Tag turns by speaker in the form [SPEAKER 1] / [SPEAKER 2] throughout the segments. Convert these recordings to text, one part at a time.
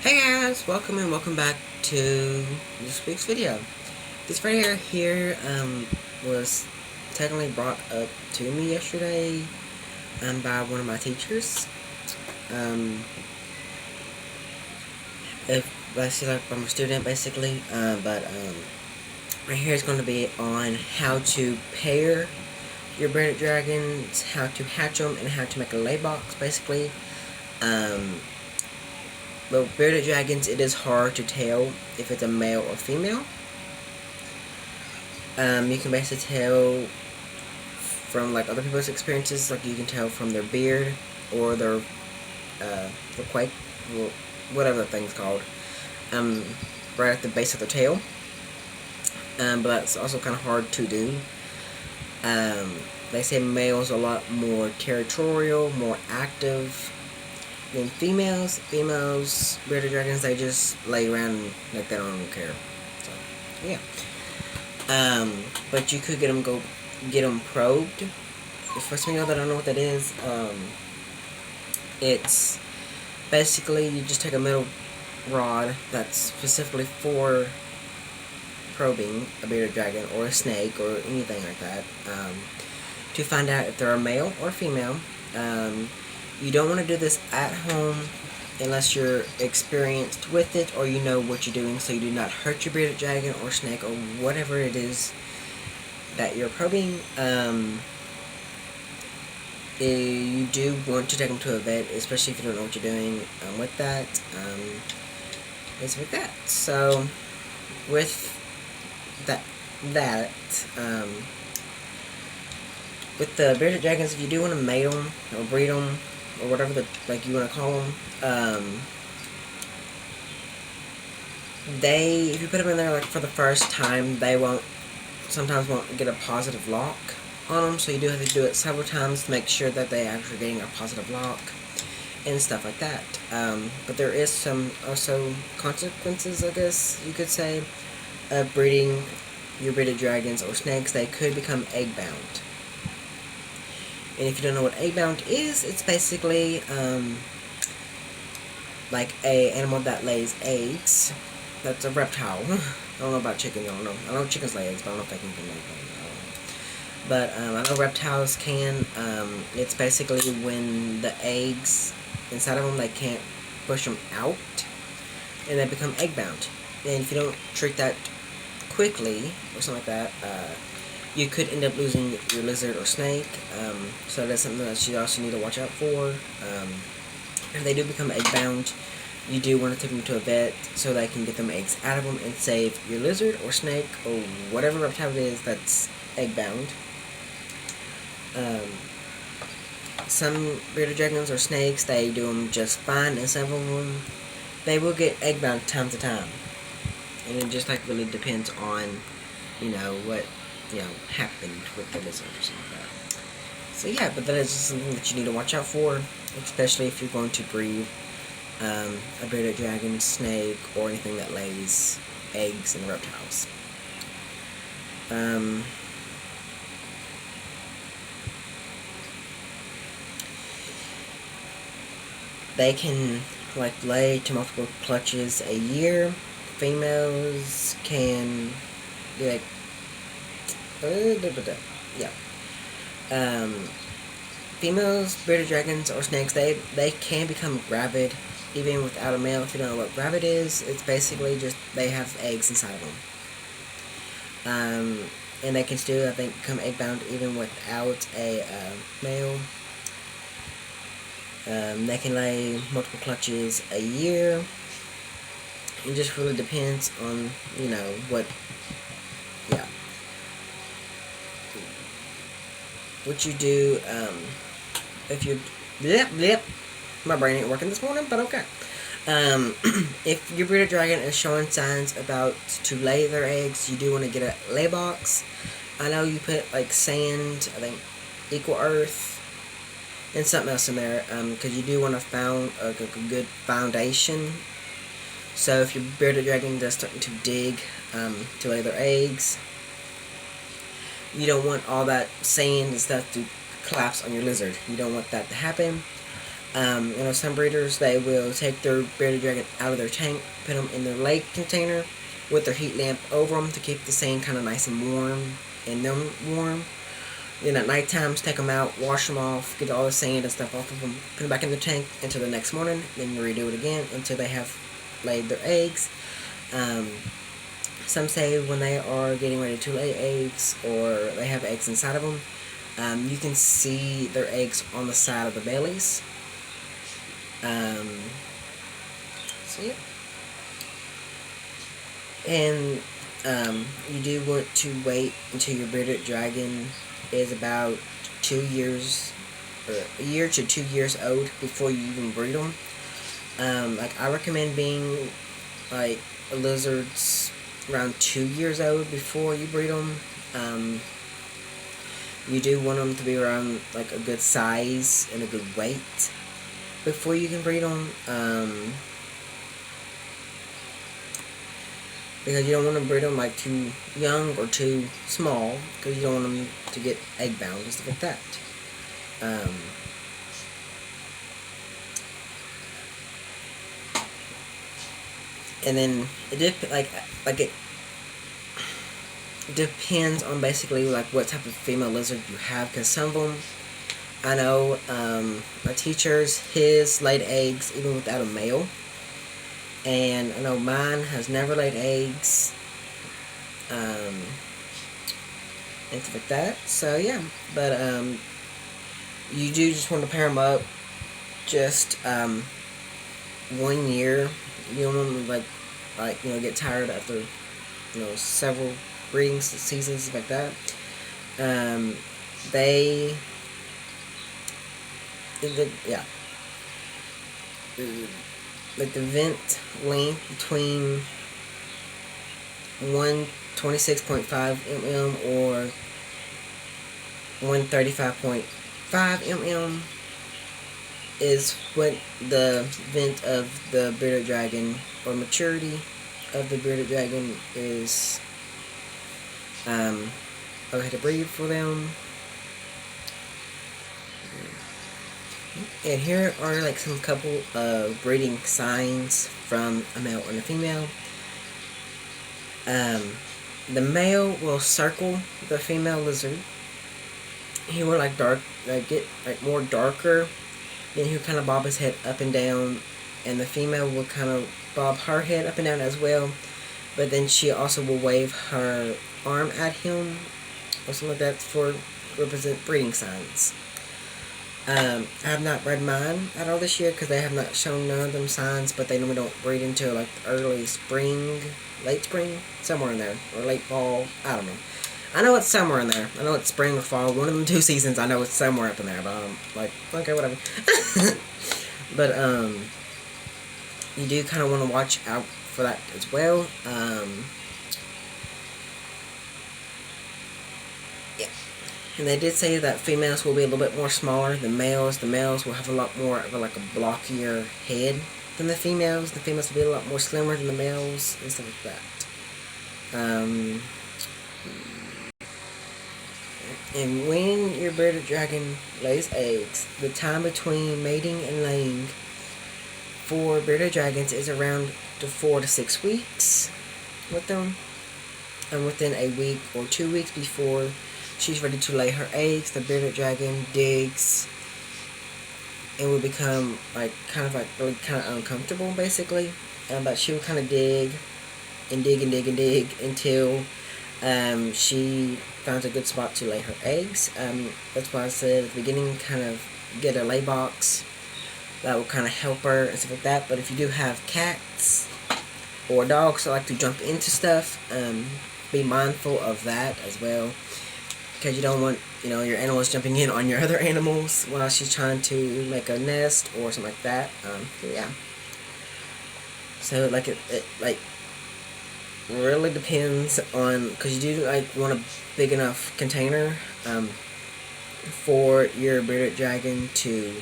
[SPEAKER 1] Hey guys, welcome and welcome back to this week's video. This video here was technically brought up to me yesterday by one of my teachers. Um, if basically like I'm a student basically, right here is going to be on how to pair your bearded dragons, how to hatch them, and how to make a lay box basically. Well, bearded dragons, it is hard to tell if it's a male or female. You can basically tell from like other people's experiences, like you can tell from their beard or their quake, whatever the thing's called, right at the base of the tail. But that's also kind of hard to do. They say males are a lot more territorial, more active than females. Females, bearded dragons, they just lay around like they don't care. So, yeah. But you could get them probed. For some of y'all that don't know what that is, it's basically you just take a metal rod that's specifically for probing a bearded dragon or a snake or anything like that, to find out if they're a male or female. You don't want to do this at home unless you're experienced with it or you know what you're doing, so you do not hurt your bearded dragon or snake or whatever it is that you're probing. You do want to take them to a vet, especially if you don't know what you're doing with that. Is with that. So with that, with the bearded dragons, if you do want to mate them or breed them or whatever you want to call them, if you put them in there like for the first time, they sometimes won't get a positive lock on them, so you do have to do it several times to make sure that they actually getting a positive lock and stuff like that. But there is some also consequences, I guess you could say, of breeding your bearded dragons or snakes. They could become egg bound. And if you don't know what egg bound is, it's basically like a animal that lays eggs. That's a reptile. I don't know about chickens. I know chickens lay eggs, but I don't know if they can lay eggs. But I know reptiles can. It's basically when the eggs inside of them, they can't push them out, and they become egg bound. And if you don't treat that quickly or something like that, you could end up losing your lizard or snake. So that's something that you also need to watch out for. If they do become egg bound, you do want to take them to a vet so they can get them eggs out of them and save your lizard or snake or whatever reptile it is that's egg bound. Some bearded dragons or snakes, they do them just fine, and some of them, they will get egg bound time to time. And it just really depends on, what, happened with the lizard or something like that. So yeah, but that is just something that you need to watch out for, especially if you're going to breed a bearded dragon, snake, or anything that lays eggs in reptiles. They can lay to multiple clutches a year. Females can be females, bearded dragons, or snakes, they can become gravid even without a male. If you don't know what gravid is, it's basically just they have eggs inside of them. And they can still, I think, become egg bound even without a male. They can lay multiple clutches a year. It just really depends on, what you do, if you, my brain ain't working this morning, but okay. If your bearded dragon is showing signs about to lay their eggs, you do want to get a lay box. I know you put sand, I think, equal earth, and something else in there, because you do want to found a good foundation. So if your bearded dragon is starting to dig to lay their eggs, you don't want all that sand and stuff to collapse on your lizard. You don't want that to happen. Some breeders, they will take their bearded dragon out of their tank, put them in their lake container with their heat lamp over them to keep the sand kind of nice and warm and them warm. Then at night times, take them out, wash them off, get all the sand and stuff off of them, put them back in the tank until the next morning, then redo it again until they have laid their eggs. Some say when they are getting ready to lay eggs or they have eggs inside of them, you can see their eggs on the side of the bellies. So yeah. And you do want to wait until your bearded dragon is about 2 years, or a year to 2 years old before you even breed them. I recommend being like lizards around 2 years old before you breed them. You do want them to be around like a good size and a good weight before you can breed them. Because you don't want to breed them like too young or too small, because you don't want them to get egg bound and stuff like that. And then it it depends on basically like what type of female lizard you have, because some of them, I know my teacher's, his laid eggs even without a male, and I know mine has never laid eggs, and stuff like that. So yeah, but you do just want to pair them up just 1 year. You don't want to get tired after several breeding seasons, stuff like that. Like the vent length between 126.5 mm or 135.5 mm is what the vent of the bearded dragon, or maturity of the bearded dragon, is okay to breed for them. And here are like some couple of breeding signs from a male and a female. The male will circle the female lizard. He will get more darker. Then he'll kind of bob his head up and down, and the female will kind of bob her head up and down as well. But then she also will wave her arm at him or something like that for represent breeding signs. I have not bred mine at all this year because they have not shown none of them signs, but they normally don't breed until like early spring, late spring, somewhere in there, or late fall. I don't know. I know it's somewhere in there. I know it's spring or fall. One of them 2 seasons, I know it's somewhere up in there, but I'm like, okay, whatever. But you do kind of want to watch out for that as well. Yeah. And they did say that females will be a little bit more smaller than males. The males will have a lot more of a blockier head than the females. The females will be a lot more slimmer than the males and stuff like that. And when your bearded dragon lays eggs, the time between mating and laying for bearded dragons is around 4 to 6 weeks with them. And within a week or 2 weeks before she's ready to lay her eggs, the bearded dragon digs and will become really kind of uncomfortable, basically. But she will kind of dig and dig and dig and dig until she finds a good spot to lay her eggs. That's why I said at the beginning, kind of get a lay box. That will kind of help her and stuff like that. But if you do have cats or dogs that like to jump into stuff, be mindful of that as well, because you don't want your animals jumping in on your other animals while she's trying to make a nest or something like that. Yeah. So it really depends on, because you do want a big enough container for your bearded dragon to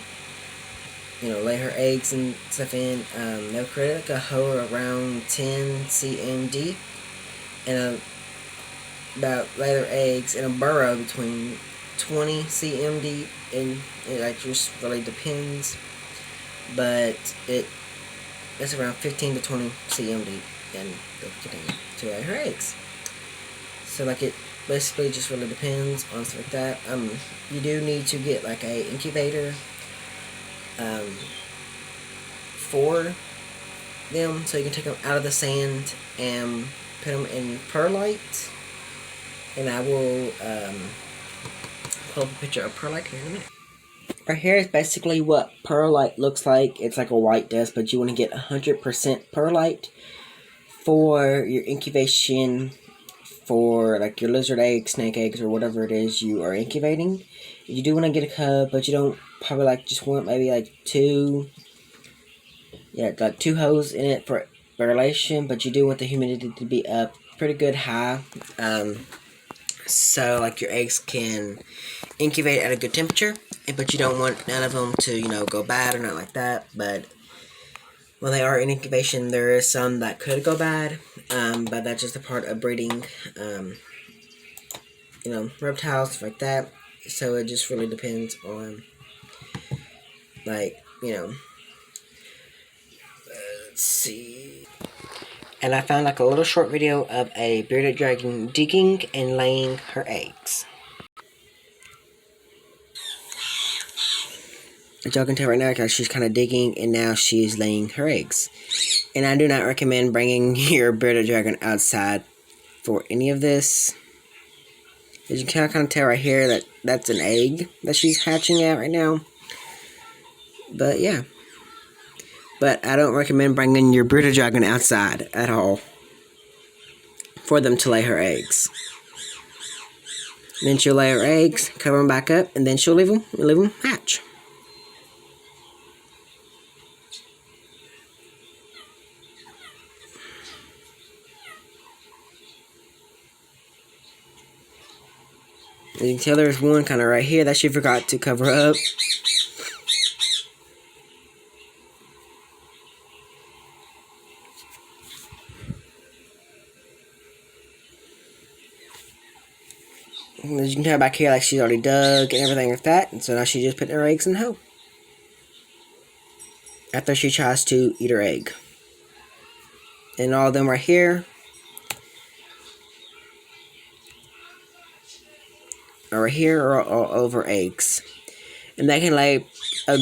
[SPEAKER 1] lay her eggs and stuff in. They'll create a hole around 10 cm deep and lay their eggs in a burrow between 20 cm deep, and it just really depends. but it's around 15 to 20 cm deep in the container to lay her eggs. So like it basically just really depends on stuff like that. You do need to get like a incubator for them, so you can take them out of the sand and put them in perlite. And I will pull up a picture of perlite here in a minute. Right here is basically what perlite looks like. It's like a white dust, but you want to get 100% perlite for your incubation for like your lizard eggs, snake eggs, or whatever it is you are incubating. You do want to get a cup, but you don't probably like just want maybe like two holes in it for aeration, but you do want the humidity to be up pretty good high. So like your eggs can incubate at a good temperature, but you don't want none of them to go bad or not like that. But when they are in incubation, there is some that could go bad, but that's just a part of breeding, reptiles, stuff like that. So it just really depends on, let's see. And I found like a little short video of a bearded dragon digging and laying her eggs. As y'all can tell right now, because she's kind of digging and now she's laying her eggs. And I do not recommend bringing your bearded dragon outside for any of this. As you can kind of tell right here that that's an egg that she's hatching out right now. But yeah. But I don't recommend bringing your bearded dragon outside at all for them to lay her eggs. Then she'll lay her eggs, cover them back up, and then she'll leave them hatch. As you can tell, there's one kind of right here that she forgot to cover up. As you can tell back here, like she's already dug and everything like that. And so now she's just putting her eggs in the hole. After she tries to eat her egg. And all of them right here are all over eggs. And they can lay a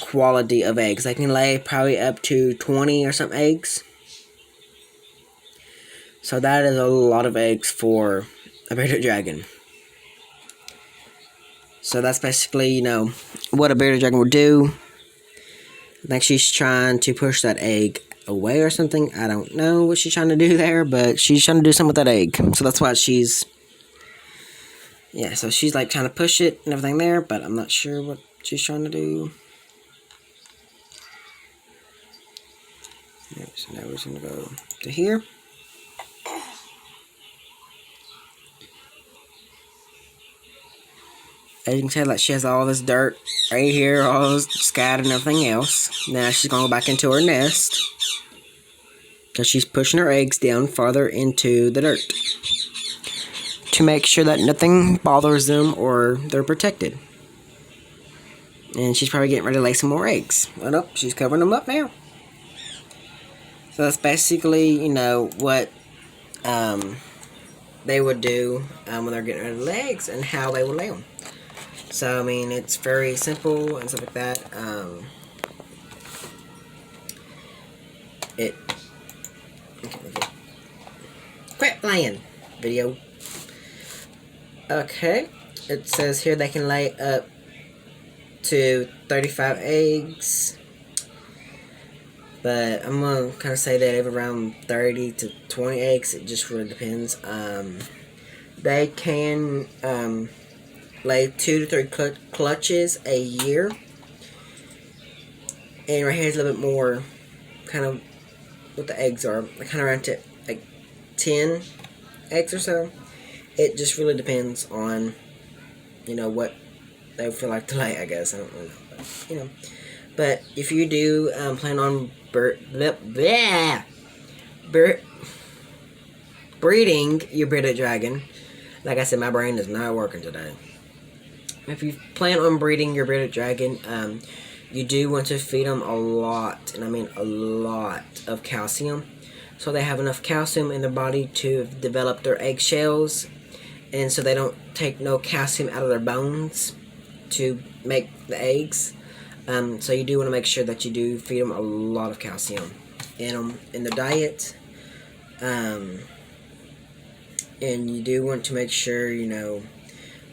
[SPEAKER 1] quality of eggs. They can lay probably up to 20 or some eggs. So that is a lot of eggs for a bearded dragon. So that's basically, what a bearded dragon would do. I think she's trying to push that egg away or something. I don't know what she's trying to do there, but she's trying to do something with that egg. So that's why she's... Yeah, so she's like trying to push it and everything there, but I'm not sure what she's trying to do. So now we're just going to go to here. As you can tell, like she has all this dirt right here, all scattered and everything else. Now she's going to go back into her nest. Because she's pushing her eggs down farther into the dirt. To make sure that nothing bothers them or they're protected. And she's probably getting ready to lay some more eggs. Oh, nope, she's covering them up now. So that's basically, what they would do when they're getting ready to lay eggs and how they would lay them. So, I mean, it's very simple and stuff like that. Quit laying, video. Okay, it says here they can lay up to 35 eggs. But I'm going to kind of say that every around 30 to 20 eggs. It just really depends. They can lay 2 to 3 clutches a year. And right here is a little bit more kind of what the eggs are. Kind of around to like 10 eggs or so. It just really depends on, what they feel like to lay, I guess. I don't really know. But, but if you do plan on breeding your bearded dragon, like I said, my brain is not working today. If you plan on breeding your bearded dragon, you do want to feed them a lot, and I mean a lot of calcium, so they have enough calcium in their body to develop their eggshells, and so they don't take no calcium out of their bones to make the eggs. So you do want to make sure that you do feed them a lot of calcium in their diet. And you do want to make sure, you know,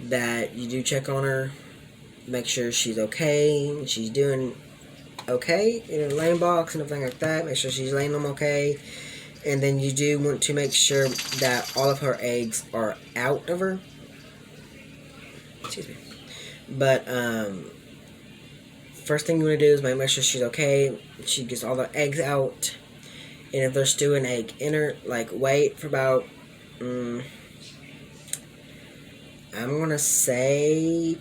[SPEAKER 1] that you do check on her, make sure she's okay, she's doing okay in her laying box and everything like that, make sure she's laying them okay. And then you do want to make sure that all of her eggs are out of her. Excuse me. But, first thing you want to do is make sure she's okay, she gets all the eggs out. And if there's still an egg in her, like, wait for about, I'm going to say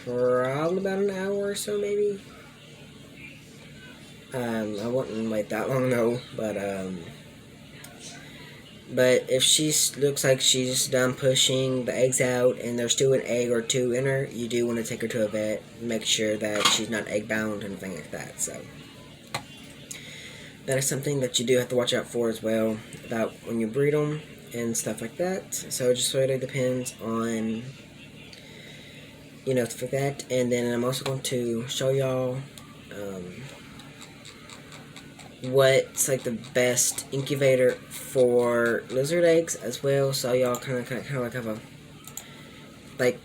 [SPEAKER 1] probably about an hour or so, maybe. I wouldn't wait that long, though, but if she looks like she's done pushing the eggs out and there's still an egg or two in her, you do want to take her to a vet and make sure that she's not egg bound and anything like that. So that is something that you do have to watch out for as well, about when you breed them and stuff like that. So it just really depends on, you know, stuff like that. And then I'm also going to show y'all what's like the best incubator for lizard eggs as well, so y'all kind of like have a like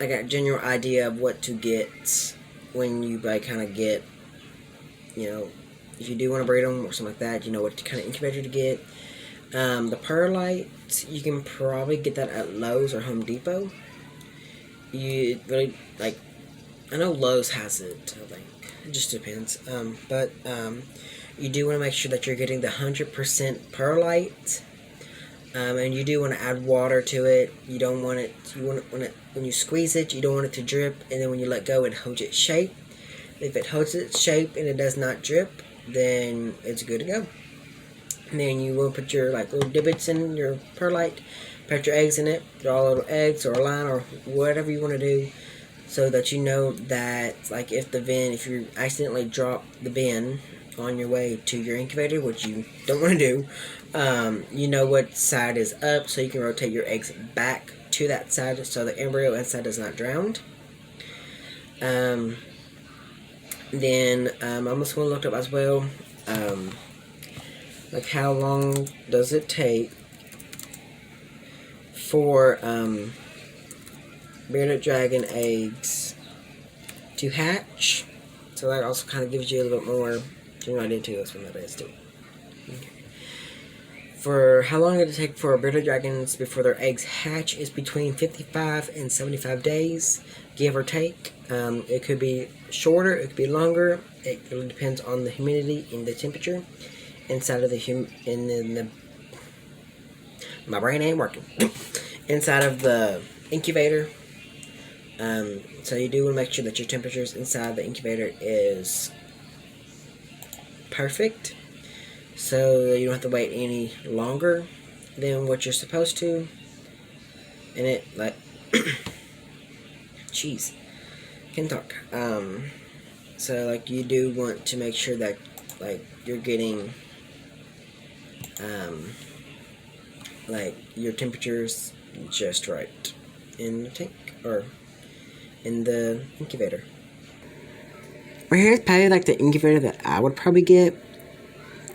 [SPEAKER 1] a general idea of what to get when you like kind of get, you know, if you do want to breed them or something like that, you know what kind of incubator to get. The perlite, you can probably get that at Lowe's or Home Depot. You really, like, I know Lowe's has it, I think. It just depends. But you do want to make sure that you're getting the 100% perlite. And you do want to add water to it. You don't want it, when you squeeze it, you don't want it to drip, and then when you let go, it holds its shape. If it holds its shape and it does not drip, then it's good to go. And then you will put your like little divots in your perlite, put your eggs in it, draw little eggs or a line or whatever you want to do, so that you know that, like, if you accidentally drop the bin on your way to your incubator, which you don't want to do, you know what side is up, so you can rotate your eggs back to that side so the embryo inside is not drowned. Then I'm also going to look up as well, like how long does it take for bearded dragon eggs to hatch. So that also kind of gives you a little bit more general idea too. That's what that is too. Okay. For how long does it take for bearded dragons before their eggs hatch is between 55 and 75 days, give or take. It could be shorter, it could be longer. It really depends on the humidity and the temperature inside of the my brain ain't working. Inside of the incubator. So you do want to make sure that your temperatures inside the incubator is perfect, so you don't have to wait any longer than what you're supposed to. And it, like, jeez, can talk. So like you do want to make sure that like you're getting like your temperatures just right in the tank or in the incubator. Right here's probably like the incubator that I would probably get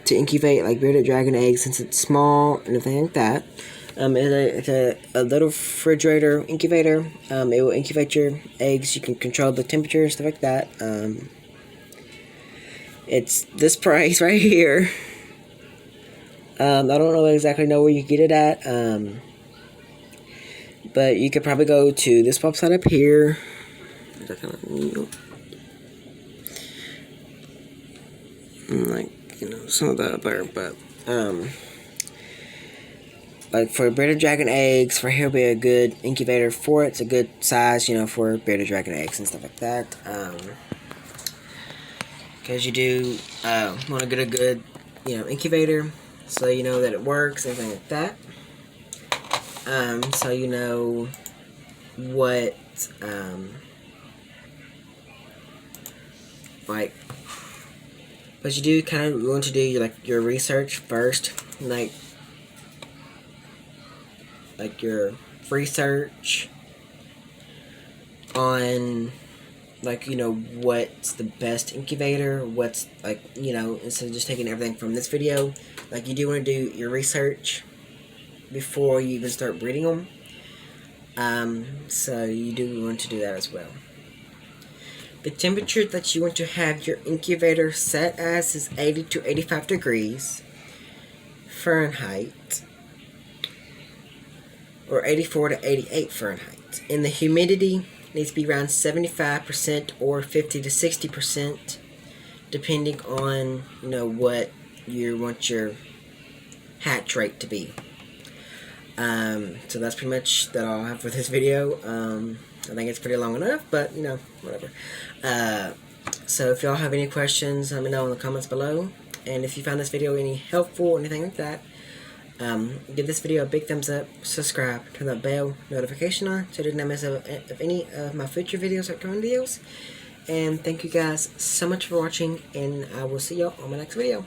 [SPEAKER 1] to incubate like bearded dragon eggs, since it's small and everything like that. It's a little refrigerator incubator. It will incubate your eggs. You can control the temperature and stuff like that. It's this price right here. I don't exactly know where you get it at. But you could probably go to this website up here. Like, you know, some of the other, but like for bearded dragon eggs, for here would be a good incubator for it. It's a good size, you know, for bearded dragon eggs and stuff like that. Because you do want to get a good, you know, incubator, so you know that it works, everything like that. So you know what like, what you do, kind of want to do your research first, like your research on what's the best incubator, what's instead of just taking everything from this video, you do want to do your research before you even start breeding them. So you do want to do that as well. The temperature that you want to have your incubator set as is 80 to 85 degrees Fahrenheit, or 84 to 88 Fahrenheit. And the humidity needs to be around 75% or 50 to 60%, depending on what you want your hatch rate to be. So that's pretty much that all I have for this video. I think it's pretty long enough, but whatever. So if y'all have any questions, let me know in the comments below. And if you found this video any helpful or anything like that, give this video a big thumbs up, subscribe, turn that bell notification on so you don't miss out of any of my future videos or current videos. And thank you guys so much for watching, and I will see y'all on my next video.